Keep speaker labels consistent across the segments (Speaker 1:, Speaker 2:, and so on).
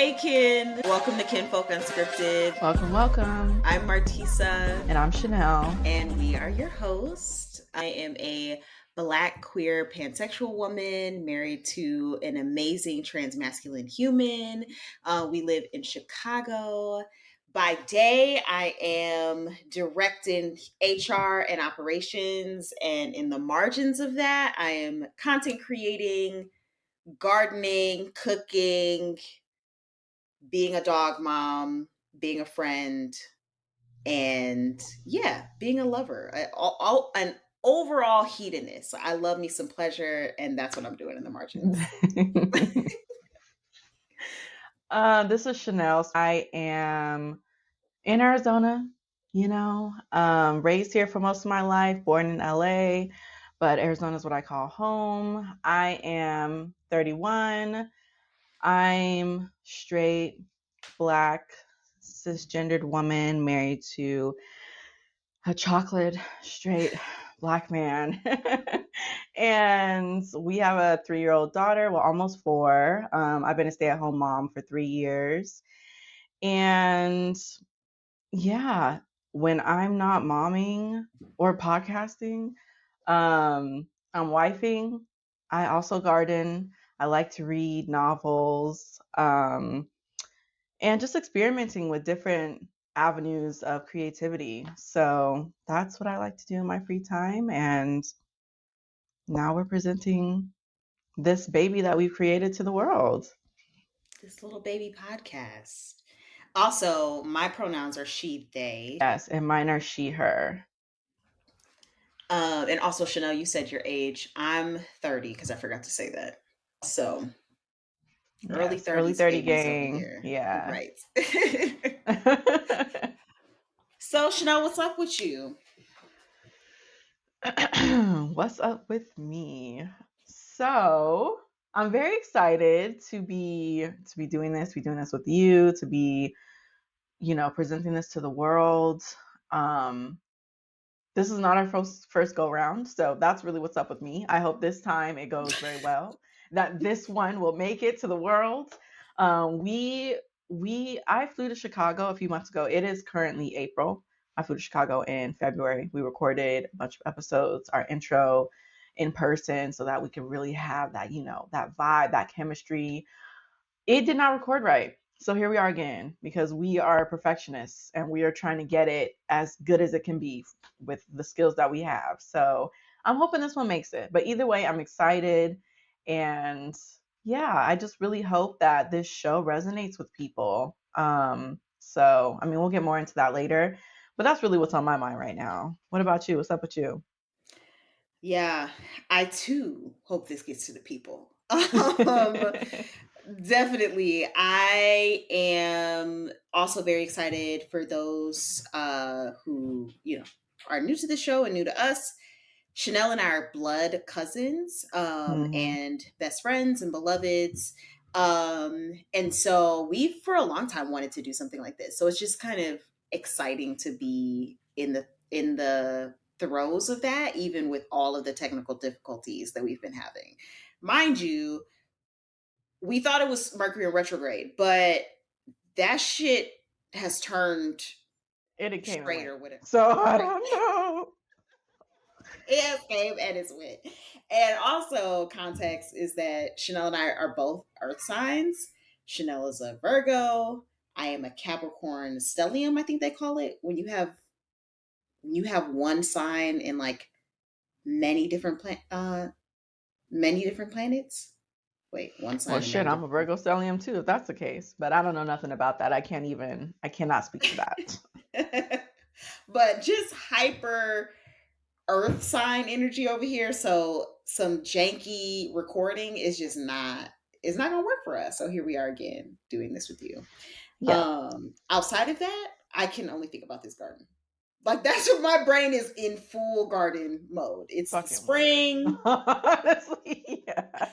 Speaker 1: Hey, Kin. Welcome to Kinfolk Unscripted.
Speaker 2: Welcome.
Speaker 1: I'm Martissa.
Speaker 2: And I'm Chanel.
Speaker 1: And we are your hosts. I am a Black, queer, pansexual woman married to an amazing transmasculine human. We live in Chicago. By day, I am directing HR and operations. And in the margins of that, I am content creating, gardening, cooking, being a dog mom, being a friend, and being a lover. An overall hedonist. I love me some pleasure, and that's what I'm doing in the margins.
Speaker 2: This is Chanel. I am in Arizona, raised here for most of my life, born in LA, but Arizona is what I call home. I am 31. I'm straight, Black, cisgendered woman married to a chocolate, straight Black man. And we have a 3-year-old daughter, well, almost 4. I've been a stay-at-home mom for 3 years. And yeah, when I'm not momming or podcasting, I'm wifing. I also garden. I like to read novels, and just experimenting with different avenues of creativity. So that's what I like to do in my free time. And now we're presenting this baby that we've created to the world.
Speaker 1: This little baby podcast. Also, my pronouns are she, they.
Speaker 2: Yes, and mine are she, her.
Speaker 1: And also, Chanel, you said your age. I'm 30 because I forgot to say that. So, early 30s,
Speaker 2: early 30
Speaker 1: babies over
Speaker 2: gang.
Speaker 1: here.
Speaker 2: Yeah.
Speaker 1: Right. So, Chanel, what's up with you?
Speaker 2: What's up with me? So I'm very excited to be doing this, with you, to be, presenting this to the world. This is not our first go round, so that's really what's up with me. I hope this time it goes very well, that this one will make it to the world. I flew to Chicago a few months ago. It is currently April. I flew to Chicago in February. We recorded a bunch of episodes, our intro in person, so that we could really have that, that vibe, that chemistry. It did not record right. So here we are again, because we are perfectionists and we are trying to get it as good as it can be with the skills that we have. So I'm hoping this one makes it. But either way, I'm excited. And yeah, I just really hope that this show resonates with people. So, I mean, we'll get more into that later. But that's really what's on my mind right now. What about you? What's up with you?
Speaker 1: Yeah, I too hope this gets to the people. Definitely. I am also very excited for those who, are new to the show and new to us. Chanel and I are blood cousins, and best friends and beloveds. And so we, for a long time, wanted to do something like this. So it's just kind of exciting to be in the throes of that, even with all of the technical difficulties that we've been having. Mind you, we thought it was Mercury in retrograde, but that shit has turned straighter with it.
Speaker 2: So I don't know.
Speaker 1: It came and it's went. And also, context is that Chanel and I are both earth signs. Chanel is a Virgo. I am a Capricorn stellium, I think they call it, when you have one sign in like many different planets. Wait, one sign.
Speaker 2: Well, shit, I'm a Virgo stellium too, if that's the case. But I don't know nothing about that. I cannot speak to that.
Speaker 1: But just hyper earth sign energy over here. So some janky recording is just not, it's not gonna work for us. So here we are again doing this with you. Yeah. Outside of that, I can only think about this garden. Like, that's what my brain is in full garden mode. It's fucking spring.
Speaker 2: Honestly, yeah.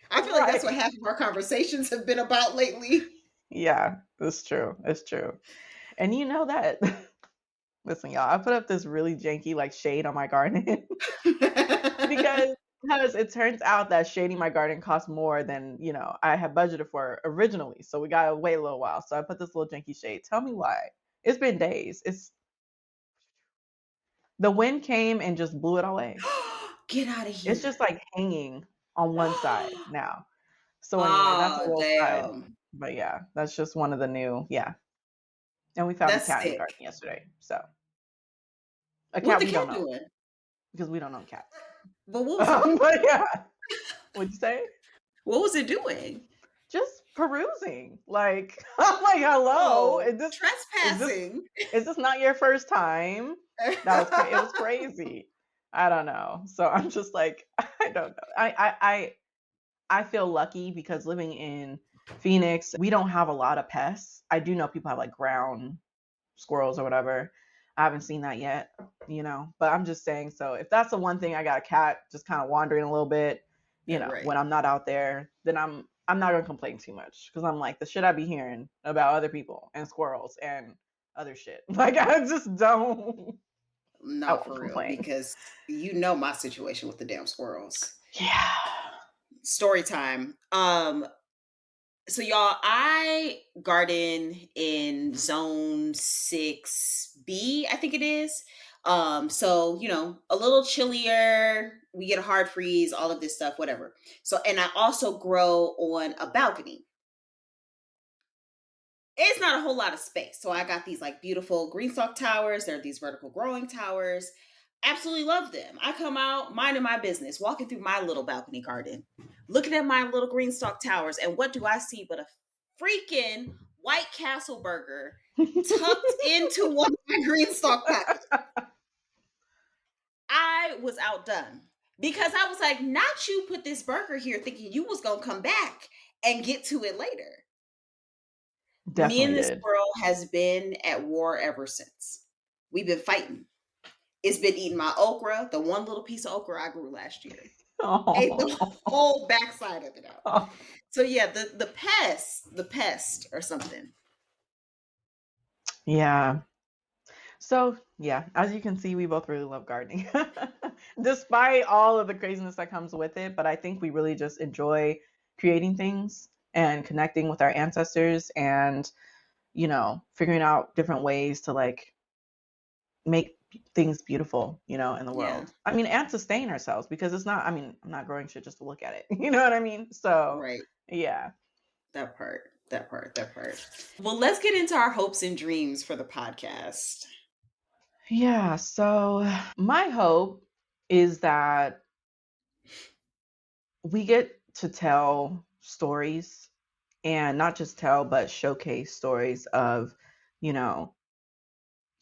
Speaker 1: I feel like that's what half of our conversations have been about lately.
Speaker 2: Yeah, it's true. It's true. And you know that. Listen, y'all, I put up this really janky like shade on my garden because Because it turns out that shading my garden costs more than, I had budgeted for originally. So we gotta wait a little while. So I put this little janky shade. Tell me why. It's been days. The wind came and just blew it away.
Speaker 1: Get out of
Speaker 2: It's
Speaker 1: here.
Speaker 2: just like hanging on one side now. So anyway, that's a
Speaker 1: Oh,
Speaker 2: little side.
Speaker 1: damn.
Speaker 2: But yeah, that's just one of the new, yeah. And we found a
Speaker 1: That's
Speaker 2: cat in the
Speaker 1: sick.
Speaker 2: garden yesterday. So a
Speaker 1: What
Speaker 2: cat
Speaker 1: the
Speaker 2: we don't
Speaker 1: cat
Speaker 2: know
Speaker 1: doing?
Speaker 2: because we don't own cats.
Speaker 1: But what was it doing?
Speaker 2: But yeah, what'd you say?
Speaker 1: What was it doing?
Speaker 2: Just perusing. Like, I'm like, hello,
Speaker 1: Oh,
Speaker 2: is this is this
Speaker 1: trespassing.
Speaker 2: is this not your first time? That was crazy. It was crazy. I don't know. So I'm just like, I don't know. I feel lucky because living in Phoenix, we don't have a lot of pests. I do know people have like ground squirrels or whatever. I haven't seen that yet, but I'm just saying. So if that's the one thing, I got a cat just kind of wandering a little bit,
Speaker 1: Right.
Speaker 2: when I'm not out there, then I'm not gonna complain too much because I'm like the shit I be hearing about other people and squirrels and other shit. Like I just don't. I
Speaker 1: No,
Speaker 2: won't
Speaker 1: for real,
Speaker 2: complain.
Speaker 1: because you know my situation with the damn squirrels.
Speaker 2: Yeah.
Speaker 1: Story time. So y'all, I garden in zone 6B, I think it is. So a little chillier, we get a hard freeze, all of this stuff, whatever. So, and I also grow on a balcony. It's not a whole lot of space. So I got these like beautiful green stalk towers. They're these vertical growing towers. Absolutely love them. I come out minding my business, walking through my little balcony garden, looking at my little green stalk towers, and what do I see but a freaking White Castle burger tucked into one of my green stalk packages. I was outdone because I was like, not you put this burger here thinking you was gonna come back and get to it later. Me
Speaker 2: Definitely
Speaker 1: and this
Speaker 2: did.
Speaker 1: squirrel has been at war ever since. We've been fighting. It's been eating my okra, the one little piece of okra I grew last year. Ate the
Speaker 2: Oh.
Speaker 1: whole backside of it out. So yeah, the pest or something.
Speaker 2: Yeah. So, yeah, as you can see, we both really love gardening, despite all of the craziness that comes with it. But I think we really just enjoy creating things and connecting with our ancestors and, figuring out different ways to like make things beautiful, in the
Speaker 1: Yeah,
Speaker 2: world. I mean, and sustain ourselves because it's not, I mean, I'm not growing shit just to look at it. You know what I mean? So,
Speaker 1: right.
Speaker 2: yeah.
Speaker 1: That part. That part. That part. Well, let's get into our hopes and dreams for the podcast.
Speaker 2: Yeah. So, my hope is that we get to tell stories and not just tell but showcase stories of you know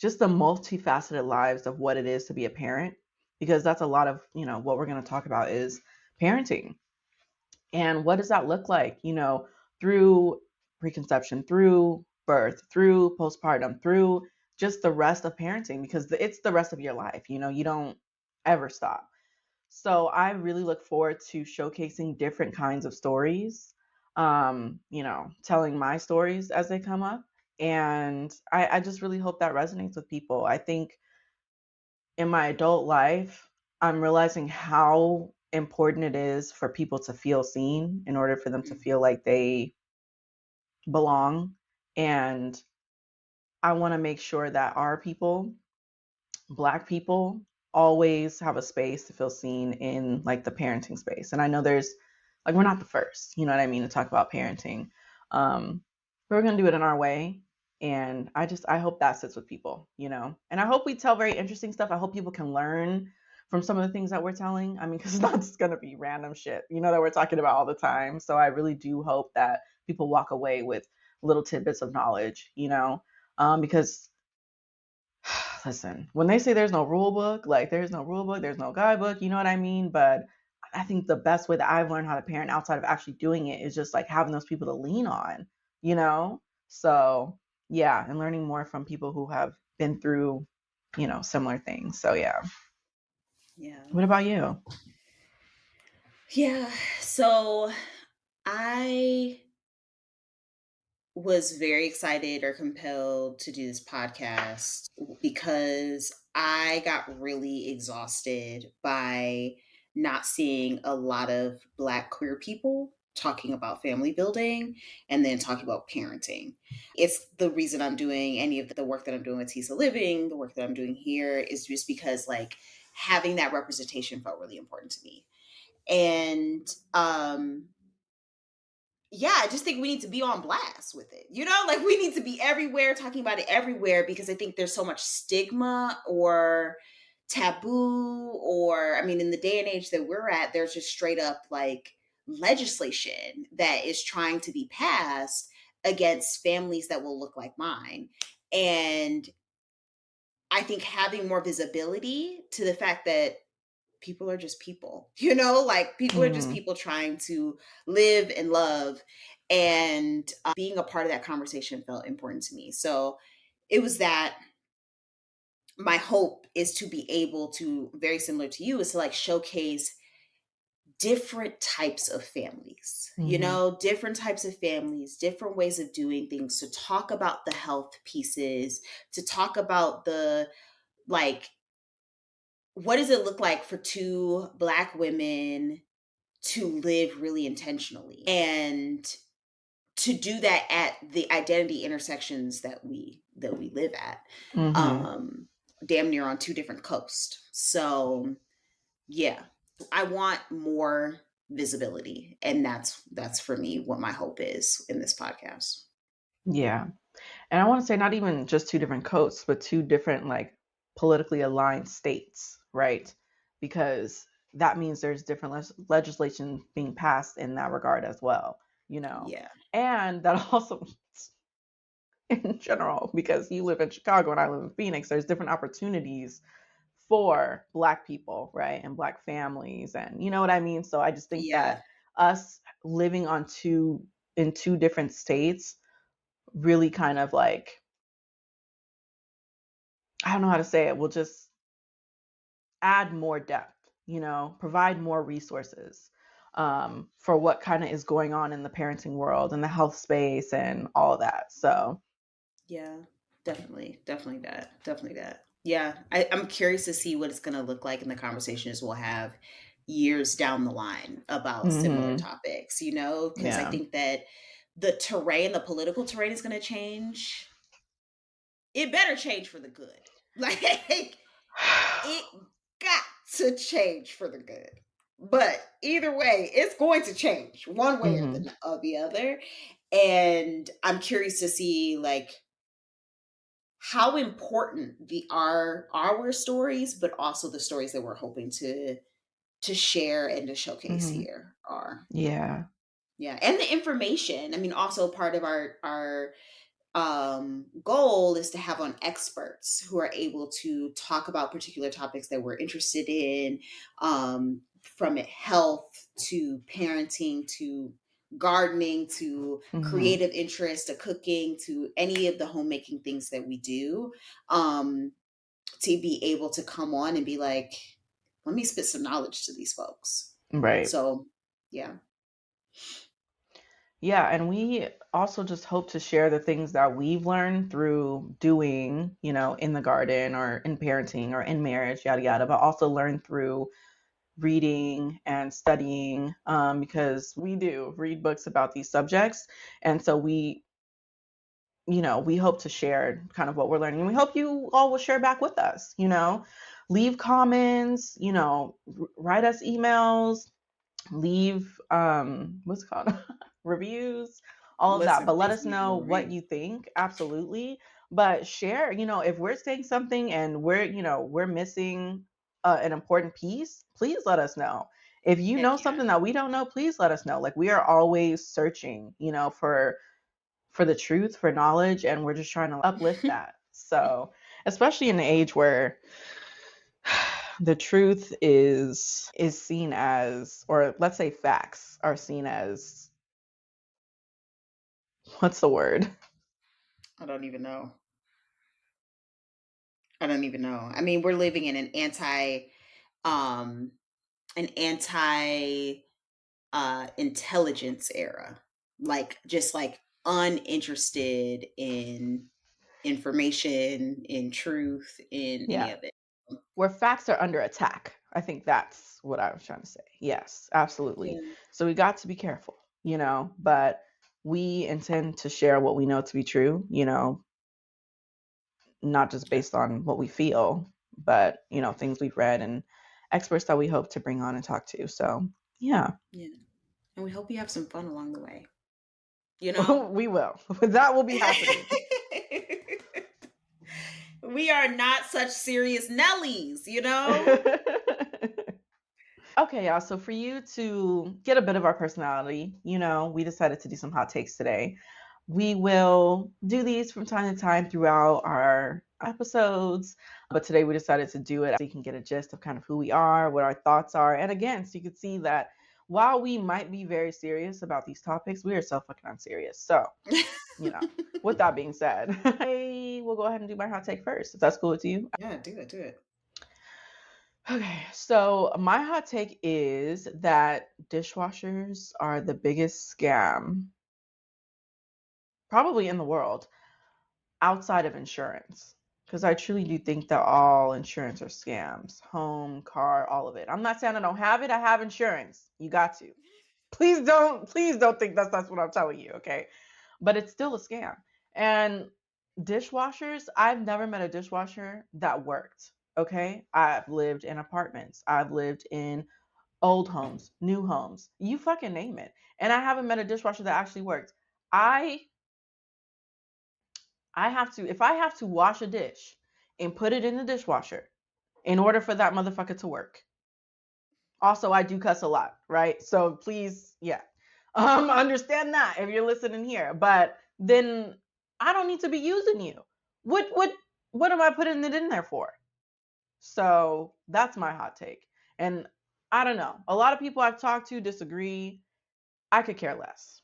Speaker 2: just the multifaceted lives of what it is to be a parent because that's a lot of what we're going to talk about is parenting and what does that look like through preconception, through birth, through postpartum, through just the rest of parenting because it's the rest of your life. You don't ever stop. So I really look forward to showcasing different kinds of stories, telling my stories as they come up. And I just really hope that resonates with people. I think in my adult life, I'm realizing how important it is for people to feel seen in order for them to feel like they belong. And I want to make sure that our people, Black people, always have a space to feel seen in like the parenting space. And I know there's like we're not the first, you know what I mean, to talk about parenting. But we're gonna do it in our way. And I hope that sits with people, And I hope we tell very interesting stuff. I hope people can learn from some of the things that we're telling. I mean, because it's not just gonna be random shit, that we're talking about all the time. So I really do hope that people walk away with little tidbits of knowledge, because listen, when they say there's no rule book, like there's no rule book, there's no guidebook, you know what I mean? But I think the best way that I've learned how to parent outside of actually doing it is just like having those people to lean on, you know? So, yeah, and learning more from people who have been through, similar things. So, yeah.
Speaker 1: Yeah.
Speaker 2: What about you?
Speaker 1: Yeah. So I was very excited or compelled to do this podcast because I got really exhausted by not seeing a lot of Black queer people talking about family building and then talking about parenting. It's the reason I'm doing any of the work that I'm doing with Tisa Living, the work that I'm doing here is just because like having that representation felt really important to me. And yeah, I just think we need to be on blast with it. You know, like we need to be everywhere, talking about it everywhere, because I think there's so much stigma or taboo, or I mean, in the day and age that we're at, there's just straight up like legislation that is trying to be passed against families that will look like mine. And I think having more visibility to the fact that people are just people, you know, like people are just
Speaker 2: Mhm.
Speaker 1: people trying to live and love. And being a part of that conversation felt important to me. So it was that my hope is to be able to, very similar to you, is to like showcase different types of families, you
Speaker 2: Mhm.
Speaker 1: know, different types of families, different ways of doing things, to talk about the health pieces, to talk about the like, what does it look like for two Black women to live really intentionally and to do that at the identity intersections that we live at,
Speaker 2: Mhm.
Speaker 1: um damn near on two different coasts. So yeah, I want more visibility, and that's for me what my hope is in this podcast.
Speaker 2: Yeah. And I want to say not even just two different coasts, but two different like politically aligned states, right? Because that means there's different legislation being passed in that regard as well, you know.
Speaker 1: Yeah,
Speaker 2: And that also means in general, because you live in Chicago and I live in Phoenix, there's different opportunities for Black people, right? And Black families, and you know what I mean? So I just think that
Speaker 1: yeah,
Speaker 2: us living on in two different states really kind of like, I don't know how to say it, will just add more depth, you know, provide more resources for what kind of is going on in the parenting world and the health space and all of that. So,
Speaker 1: yeah, definitely that. Yeah, I'm curious to see what it's going to look like in the conversations we'll have years down the line about similar
Speaker 2: hmm,
Speaker 1: topics, you know, because I
Speaker 2: yeah.
Speaker 1: think that the political terrain is going to change. It better change for the good. Like, it got to change for the good. But either way, it's going to change one way
Speaker 2: Hmm.
Speaker 1: or the other. And I'm curious to see like how important the our stories, but also the stories that we're hoping to share and to showcase
Speaker 2: Hmm.
Speaker 1: here are.
Speaker 2: Yeah.
Speaker 1: Yeah, and the information. I mean, also part of our goal is to have on experts who are able to talk about particular topics that we're interested in, from health to parenting to gardening to
Speaker 2: Hmm.
Speaker 1: creative interest to cooking to any of the homemaking things that we do, um, to be able to come on and be like, let me spit some knowledge to these folks.
Speaker 2: Right.
Speaker 1: So, yeah.
Speaker 2: Yeah, and we also just hope to share the things that we've learned through doing, you know, in the garden or in parenting or in marriage, yada yada, but also learn through reading and studying, because we do read books about these subjects. And so we, you know, we hope to share kind of what we're learning. And we hope you all will share back with us, you know, leave comments, you know, write us emails, leave what's it called, reviews, all of that,
Speaker 1: Listen,
Speaker 2: but let
Speaker 1: please
Speaker 2: us
Speaker 1: leave a
Speaker 2: know what
Speaker 1: review.
Speaker 2: you think, absolutely. But share, you know, if we're saying something and we're, you know, we're missing an important piece, please let us know. If you know
Speaker 1: Heck yeah.
Speaker 2: something that we don't know, please let us know. Like, we are always searching, you know, for the truth, for knowledge, and we're just trying to uplift that. So especially in the age where the truth is seen as, or let's say facts are seen as, what's the word?
Speaker 1: I don't even know. I don't even know. I mean, we're living in um an anti intelligence era. Like just like uninterested in information, in truth, in any
Speaker 2: Yeah,
Speaker 1: of it.
Speaker 2: where facts are under attack, I think that's what I was trying to say. Yes, absolutely.
Speaker 1: Yeah.
Speaker 2: So we got to be careful, but we intend to share what we know to be true, not just based on what we feel, but, things we've read and experts that we hope to bring on and talk to. So, yeah,
Speaker 1: Yeah. And we hope you have some fun along the way. You know?
Speaker 2: we will. That will be happening.
Speaker 1: We are not such serious Nellies, you know?
Speaker 2: Okay, y'all. So for you to get a bit of our personality, we decided to do some hot takes today. We will do these from time to time throughout our episodes, but today we decided to do it so you can get a gist of kind of who we are, what our thoughts are, and again, so you can see that while we might be very serious about these topics, we are so fucking unserious. So, with that being said, I will go ahead and do my hot take first, if that's cool with you.
Speaker 1: Yeah, do it, do it.
Speaker 2: Okay, so my hot take is that dishwashers are the biggest scam probably in the world outside of insurance. Because I truly do think that all insurance are scams. Home, car, all of it. I'm not saying I don't have it, I have insurance. You got to. Please don't think that's what I'm telling you, okay? But it's still a scam. And dishwashers, I've never met a dishwasher that worked. Okay? I've lived in apartments. I've lived in old homes, new homes, you fucking name it. And I haven't met a dishwasher that actually worked. I if I have to wash a dish and put it in the dishwasher in order for that motherfucker to work. Also, I do cuss a lot, right? So please, yeah. Understand that if you're listening here. But then I don't need to be using you. What am I putting it in there for? So that's my hot take. And I don't know. A lot of people I've talked to disagree. I could care less.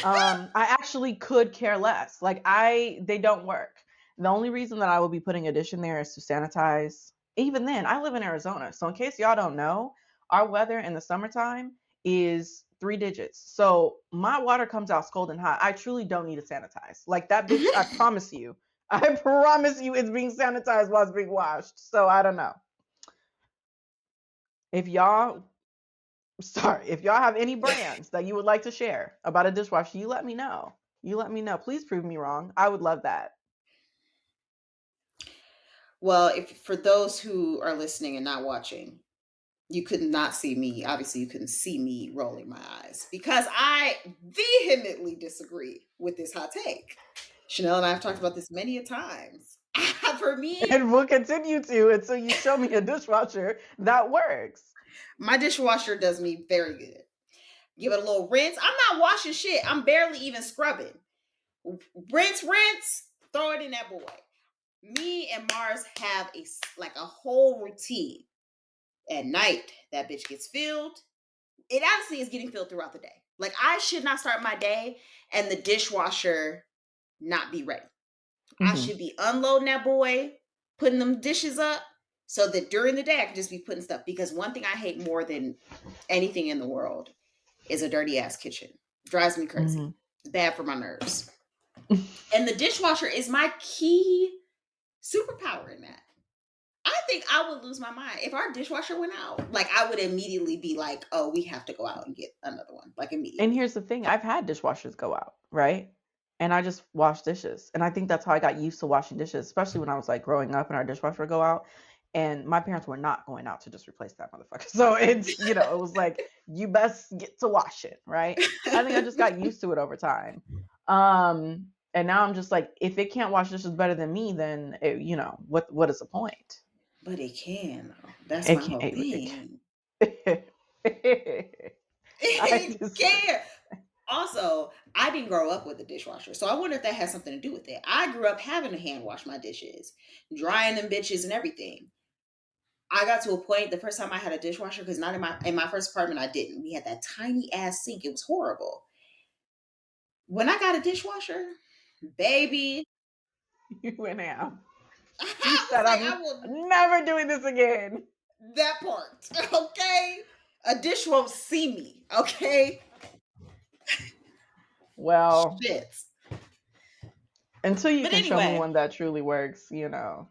Speaker 2: I actually could care less. Like they don't work. The only reason that I would be putting a dish in there is to sanitize. Even then, I live in Arizona. So in case y'all don't know, our weather in the summertime is 3 digits. So my water comes out scalding hot. I truly don't need to sanitize. Like that bitch, I promise you. I promise you it's being sanitized while it's being washed. So I don't know. If y'all if y'all have any brands that you would like to share about a dishwasher, you let me know. You let me know. Please prove me wrong. I would love that.
Speaker 1: Well, if for those who are listening and not watching, you could not see me. Obviously, you couldn't see me rolling my eyes because I vehemently disagree with this hot take. Chanel and I have talked about this many a times. For me,
Speaker 2: And we'll continue to until you show me a dishwasher that works.
Speaker 1: my dishwasher does me very good. Give it a little rinse. I'm not washing shit. I'm barely even scrubbing. Rinse, throw it in that boy. Me and Mars have a whole routine. At night, that bitch gets filled. It honestly is getting filled throughout the day. Like I should not start my day and the dishwasher not be ready. I
Speaker 2: Mm-hmm.
Speaker 1: should be unloading that boy, putting them dishes up, so that during the day I can just be putting stuff. Because one thing I hate more than anything in the world is a dirty ass kitchen. Drives me crazy.
Speaker 2: Mm-hmm.
Speaker 1: It's bad for my nerves. And the dishwasher is my key superpower in that. I think I would lose my mind if our dishwasher went out. Like I would immediately be like, "Oh, we have to go out and get another one." Like
Speaker 2: And
Speaker 1: immediately.
Speaker 2: here's the thing, I've had dishwashers go out, right? And I just wash dishes. And I think that's how I got used to washing dishes, especially when I was like growing up and our dishwasher would go out. And my parents were not going out to just replace that motherfucker. So it was like, you best get to wash it, right? I think I just got used to it over time. And now I'm just like, if it can't wash dishes better than me, then what is the point?
Speaker 1: But it can. Though. That's
Speaker 2: It
Speaker 1: my
Speaker 2: can't.
Speaker 1: whole thing.
Speaker 2: I
Speaker 1: It
Speaker 2: just
Speaker 1: can. Also, I didn't grow up with a dishwasher, so I wonder if that has something to do with it. I grew up having to hand wash my dishes, drying them bitches and everything. I got to a point the first time I had a dishwasher because not in my first apartment I didn't. We had that tiny ass sink. It was horrible. When I got a dishwasher, baby,
Speaker 2: you went out. You
Speaker 1: I was
Speaker 2: said
Speaker 1: like,
Speaker 2: I'm
Speaker 1: I will
Speaker 2: never doing this again.
Speaker 1: that part. Okay, a dish won't see me. Okay,
Speaker 2: Well,
Speaker 1: shit.
Speaker 2: until you
Speaker 1: But
Speaker 2: can show me
Speaker 1: anyway,
Speaker 2: one that truly works,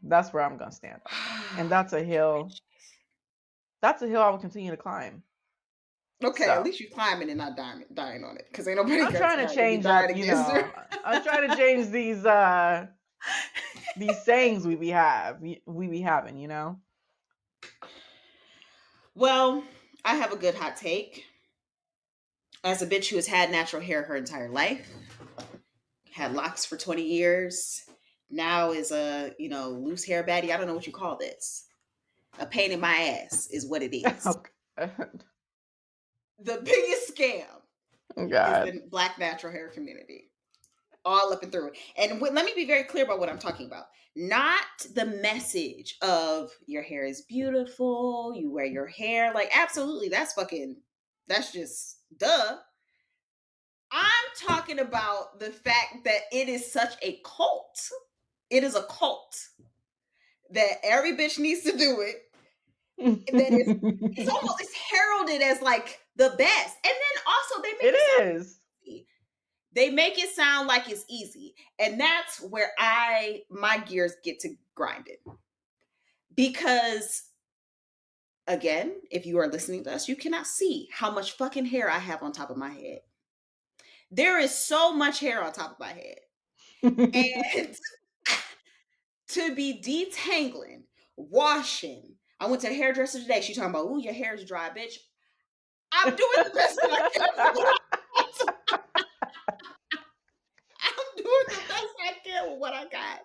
Speaker 2: that's where I'm gonna stand on. And that's a hill That's a hill I will continue to climb.
Speaker 1: Okay, at
Speaker 2: So
Speaker 1: least you climbing and not dying on it, because ain't nobody
Speaker 2: I'm
Speaker 1: got
Speaker 2: trying to
Speaker 1: time to be
Speaker 2: change up,
Speaker 1: dying against her.
Speaker 2: I'm trying to change these sayings we be having,
Speaker 1: Well, I have a good hot take. As a bitch who has had natural hair her entire life, had locks for 20 years, now is a, loose hair baddie. I don't know what you call this. A pain in my ass is what it is.
Speaker 2: Okay.
Speaker 1: The biggest scam is
Speaker 2: God.
Speaker 1: the black natural hair community. All up and through. And let me be very clear about what I'm talking about. Not the message of your hair is beautiful, you wear your hair. Like, absolutely, that's just duh. I'm talking about the fact that it is such a cult. It is a cult that every bitch needs to do it. That is, it's heralded as like the best. And then also they make
Speaker 2: It
Speaker 1: it sound
Speaker 2: is.
Speaker 1: easy. They make it sound like it's easy. And that's where my gears get to grinding. Because again, if you are listening to us, you cannot see how much fucking hair I have on top of my head. There is so much hair on top of my head. And to be detangling, washing. I went to a hairdresser today. She talking about, "Ooh, your hair is dry, bitch." I'm doing the best that I can with what I got. I'm doing the best I can with what I got.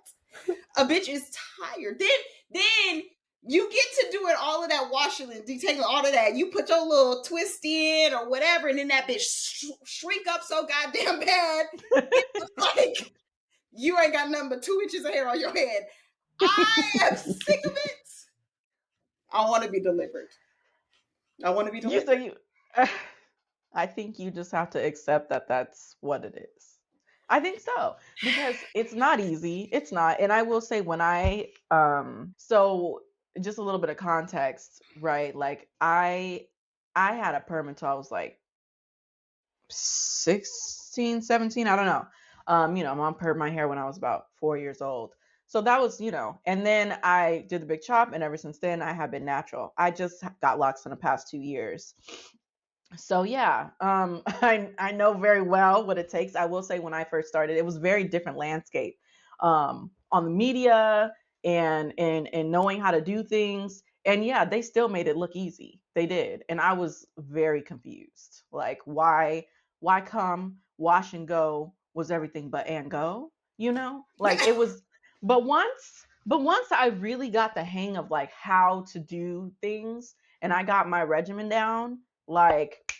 Speaker 1: A bitch is tired. Then you get to doing all of that washing and detangling, all of that. You put your little twist in or whatever, and then that bitch shrink up so goddamn bad. It looks like you ain't got nothing but 2 inches of hair on your head. I am sick of it. I want to be delivered. I want to be
Speaker 2: You
Speaker 1: delivered.
Speaker 2: say you I think you just have to accept that that's what it is. I think so because it's not easy. It's not. And I will say when so just a little bit of context, right? Like I had a perm until I was like 16, 17, I don't know. My mom permed my hair when I was about 4 years old. So that was, and then I did the big chop, and ever since then I have been natural. I just got locks in the past 2 years. So yeah, I know very well what it takes. I will say when I first started, it was a very different landscape on the media and knowing how to do things. And yeah, they still made it look easy. They did, and I was very confused. Like why come wash and go was everything but and go? Like it was. But once I really got the hang of like how to do things, and I got my regimen down, like,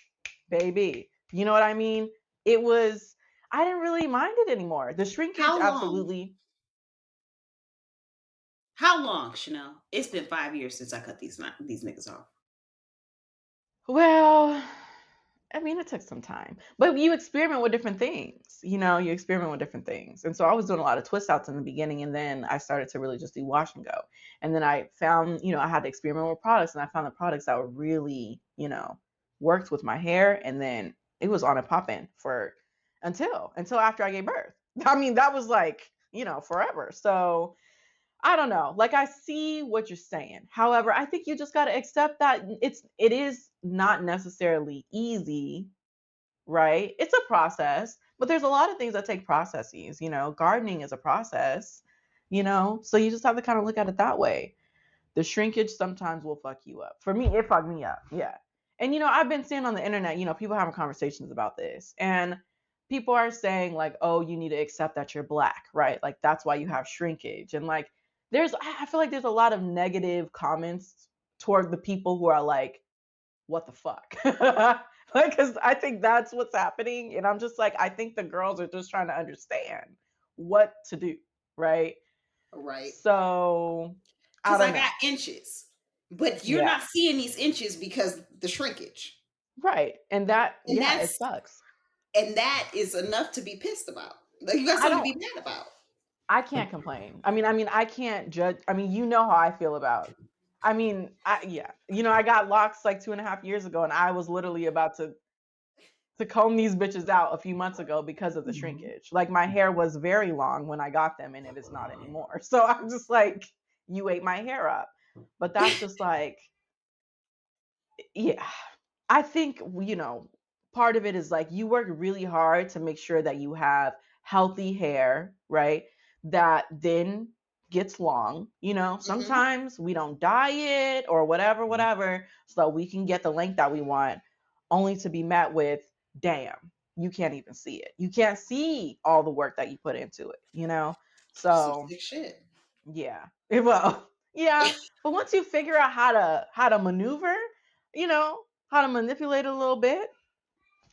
Speaker 2: baby, you know what I mean? It was, I didn't really mind it anymore. The shrinkage,
Speaker 1: How long?
Speaker 2: absolutely.
Speaker 1: How long, Chanel? It's been 5 years since I cut these niggas off.
Speaker 2: Well, I mean, it took some time, but you experiment with different things. You experiment with different things. And so I was doing a lot of twist outs in the beginning, and then I started to really just do wash and go. And then I found, I had to experiment with products, and I found the products that were really, worked with my hair. And then it was on and popping for until after I gave birth. I mean, that was like, forever. So I don't know. Like, I see what you're saying. However, I think you just got to accept that it is not necessarily easy, right? It's a process, but there's a lot of things that take processes. Gardening is a process. So you just have to kind of look at it that way. The shrinkage sometimes will fuck you up. For me, it fucked me up. Yeah. And I've been seeing on the internet, people having conversations about this. And people are saying like, "Oh, you need to accept that you're black," right? Like that's why you have shrinkage. And like I feel like there's a lot of negative comments toward the people who are like, "What the fuck?" Like, cuz I think that's what's happening, and I'm just like, I think the girls are just trying to understand what to do, right?
Speaker 1: Right.
Speaker 2: So, I
Speaker 1: Because
Speaker 2: don't
Speaker 1: I
Speaker 2: know.
Speaker 1: got inches. But you're
Speaker 2: Yeah.
Speaker 1: not seeing these inches because the shrinkage.
Speaker 2: Right. And that,
Speaker 1: And
Speaker 2: yeah, it sucks.
Speaker 1: that is enough to be pissed about. Like, you got
Speaker 2: I
Speaker 1: something to
Speaker 2: don't,
Speaker 1: be mad about.
Speaker 2: I can't complain. I mean, I can't judge. I mean, how I feel about, yeah, I got locks like 2.5 years ago, and I was literally about to comb these bitches out a few months ago because of the shrinkage. Like my hair was very long when I got them, and it is not anymore. So I'm just like, you ate my hair up. But that's just like, Yeah. I think, part of it is like you work really hard to make sure that you have healthy hair, right? That then gets long.
Speaker 1: Hmm.
Speaker 2: Sometimes we don't dye it or whatever, whatever, so that we can get the length that we want, only to be met with, damn, you can't even see it. You can't see all the work that you put into it.
Speaker 1: Some
Speaker 2: So
Speaker 1: sick shit.
Speaker 2: yeah. Well, yeah. But once you figure out how to maneuver, how to manipulate it a little bit,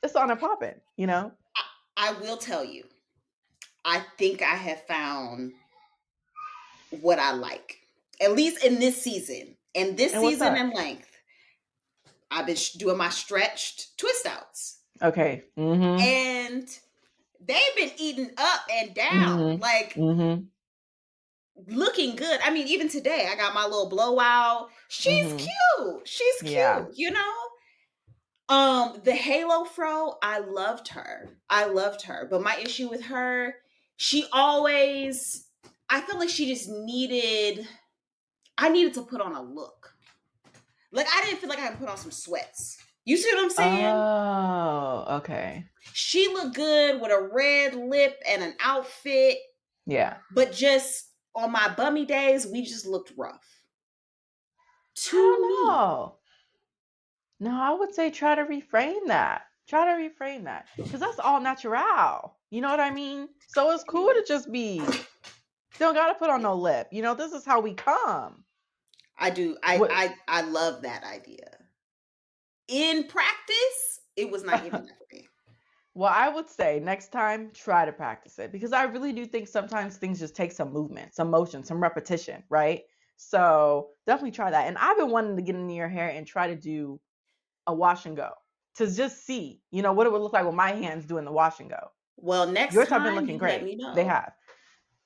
Speaker 2: it's on and popping.
Speaker 1: I will tell you, I think I have found what I like, at least in this season. And this
Speaker 2: And what's
Speaker 1: season
Speaker 2: that?
Speaker 1: in length, I've been doing my stretched twist outs.
Speaker 2: Okay. Mm-hmm.
Speaker 1: And they've been eating up and down,
Speaker 2: Mm-hmm.
Speaker 1: like
Speaker 2: Mm-hmm.
Speaker 1: looking good. I mean, even today, I got my little blowout. She's
Speaker 2: Mm-hmm.
Speaker 1: cute. She's
Speaker 2: Yeah.
Speaker 1: cute, you know? The Halo Fro, I loved her. I loved her. But my issue with her, she always, I felt like she just needed, I needed to put on a look. Like, I didn't feel like I could put on some sweats. You see what I'm saying?
Speaker 2: Oh, okay.
Speaker 1: She looked good with a red lip and an outfit,
Speaker 2: Yeah.
Speaker 1: but just on my bummy days, we just looked rough.
Speaker 2: I don't
Speaker 1: To me.
Speaker 2: know. No, I would say try to reframe that. Try to reframe that. Because that's all natural. You know what I mean? So it's cool to just be, don't gotta put on no lip. This is how we come.
Speaker 1: I do. I,
Speaker 2: What
Speaker 1: I I love that idea. In practice, it was not giving that for me.
Speaker 2: Well, I would say next time, try to practice it because I really do think sometimes things just take some movement, some motion, some repetition, right? So definitely try that. And I've been wanting to get into your hair and try to do a wash and go to just see, what it would look like with my hands doing the wash and go.
Speaker 1: Well, next
Speaker 2: Yours have been
Speaker 1: time
Speaker 2: looking
Speaker 1: you let
Speaker 2: great.
Speaker 1: me
Speaker 2: They
Speaker 1: know.
Speaker 2: have.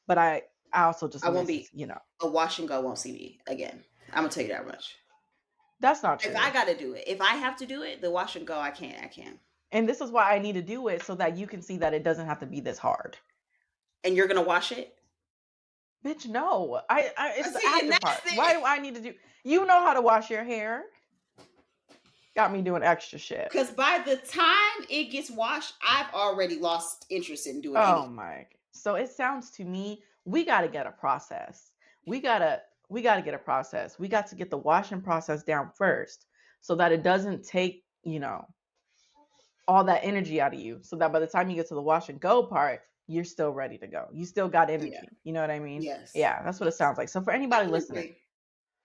Speaker 2: But I also just
Speaker 1: I won't
Speaker 2: miss,
Speaker 1: be a wash and go won't see me again. I'm gonna tell you that much.
Speaker 2: that's not
Speaker 1: If I
Speaker 2: true.
Speaker 1: gotta do it, if I have to do it, the wash and go, I can't. I can.
Speaker 2: And this is why I need to do it so that you can see that it doesn't have to be this hard.
Speaker 1: And you're gonna wash it.
Speaker 2: Bitch, no. I
Speaker 1: I
Speaker 2: it's the
Speaker 1: see, and
Speaker 2: after
Speaker 1: that's
Speaker 2: part. Why
Speaker 1: it.
Speaker 2: do I need to do? You know how to wash your hair. Got me doing extra shit.
Speaker 1: Because by the time it gets washed, I've already lost interest in doing
Speaker 2: Oh
Speaker 1: anything.
Speaker 2: my. So it sounds to me we got to get a process. We got to get a process. We got to get the washing process down first so that it doesn't take, all that energy out of you so that by the time you get to the wash and go part, you're still ready to go. You still got
Speaker 1: Yeah.
Speaker 2: energy. You know what I mean?
Speaker 1: Yes.
Speaker 2: Yeah, that's what it
Speaker 1: Yes.
Speaker 2: sounds like. So for
Speaker 1: I
Speaker 2: anybody
Speaker 1: would
Speaker 2: listening
Speaker 1: agree.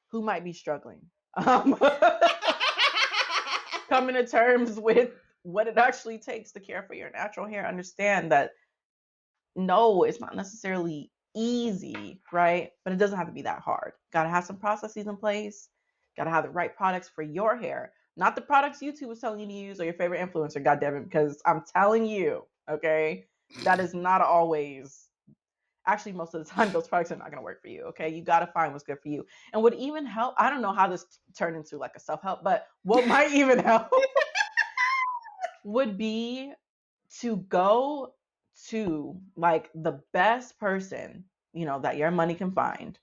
Speaker 2: who might be struggling, um, coming to terms with what it actually takes to care for your natural hair, understand that no, it's not necessarily easy, right? But it doesn't have to be that hard. Got to have some processes in place. Got to have the right products for your hair, not the products YouTube was telling you to use or your favorite influencer, goddammit, because I'm telling you, okay, that is not always, actually, most of the time, those products are not going to work for you, okay? You got to find what's good for you. And what even help, I don't know how this turned into like a self help, but what might even help would be to go to like the best person, that your money can find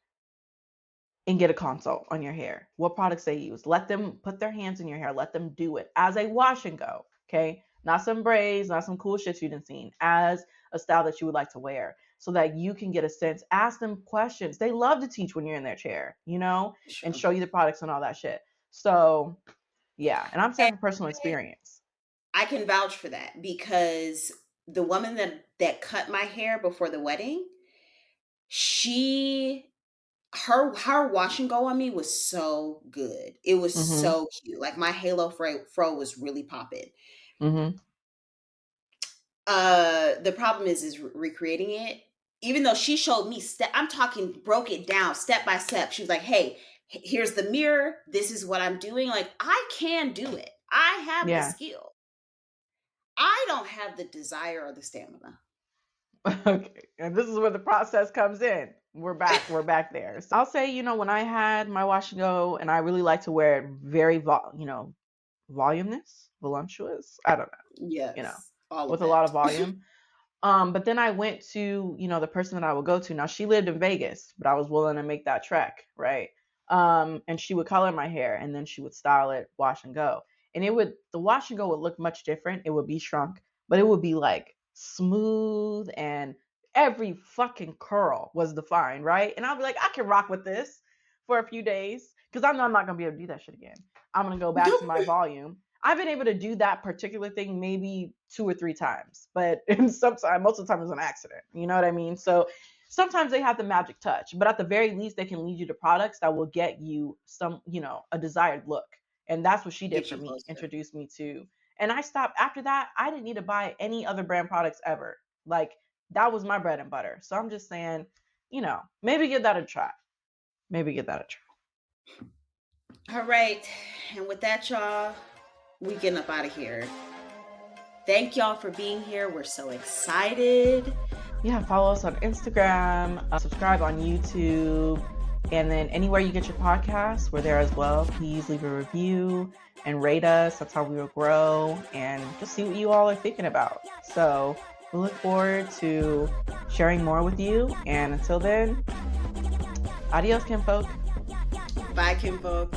Speaker 2: and get a consult on your hair. What products they use. Let them put their hands in your hair. Let them do it as a wash and go. Okay. Not some braids, not some cool shit you didn't seen, as a style that you would like to wear so that you can get a sense. Ask them questions. They love to teach when you're in their chair, and
Speaker 1: Sure.
Speaker 2: show you the products and all that shit. So yeah. And I'm saying
Speaker 1: And
Speaker 2: from personal experience.
Speaker 1: I can vouch for that because the woman that cut my hair before the wedding, she her wash and go on me was so good. It was
Speaker 2: Mm-hmm.
Speaker 1: so cute. Like my Halo fro was really popping.
Speaker 2: Mm-hmm.
Speaker 1: The problem is recreating it. Even though she showed me step, I'm talking broke it down step by step. She was like, "Hey, here's the mirror. This is what I'm doing." Like I can do it. I have the
Speaker 2: Yeah.
Speaker 1: skill. I don't have the desire or the stamina.
Speaker 2: Okay. And this is where the process comes in. We're back. We're back there. So I'll say, when I had my wash and go, and I really like to wear it very, voluminous, voluptuous. I don't know,
Speaker 1: Yes, all of
Speaker 2: with a lot
Speaker 1: that.
Speaker 2: of volume. But then I went to, the person that I would go to. Now she lived in Vegas, but I was willing to make that trek, right? And she would color my hair, and then she would style it, wash and go. And the wash and go would look much different. It would be shrunk, but it would be like smooth, and every fucking curl was defined, right? And I'll be like, I can rock with this for a few days because I know I'm not gonna be able to do that shit again. I'm gonna go back to my volume. I've been able to do that particular thing maybe 2 or 3 times, but sometimes, most of the time, it's an accident. You know what I mean? So sometimes they have the magic touch, but at the very least, they can lead you to products that will get you some, a desired look. And that's what she did
Speaker 1: Get
Speaker 2: for
Speaker 1: you
Speaker 2: me,
Speaker 1: closer.
Speaker 2: introduced me to. And I stopped after that. I didn't need to buy any other brand products ever. Like, that was my bread and butter. So I'm just saying, maybe give that a try. Maybe give that a try.
Speaker 1: All right. And with that, y'all, we getting up out of here. Thank y'all for being here. We're so excited.
Speaker 2: Yeah, follow us on Instagram, subscribe on YouTube, and then anywhere you get your podcasts, we're there as well. Please leave a review and rate us. That's how we will grow and just see what you all are thinking about. So we look forward to sharing more with you. And until then, adios, Kinfolk.
Speaker 1: Bye, Kinfolk.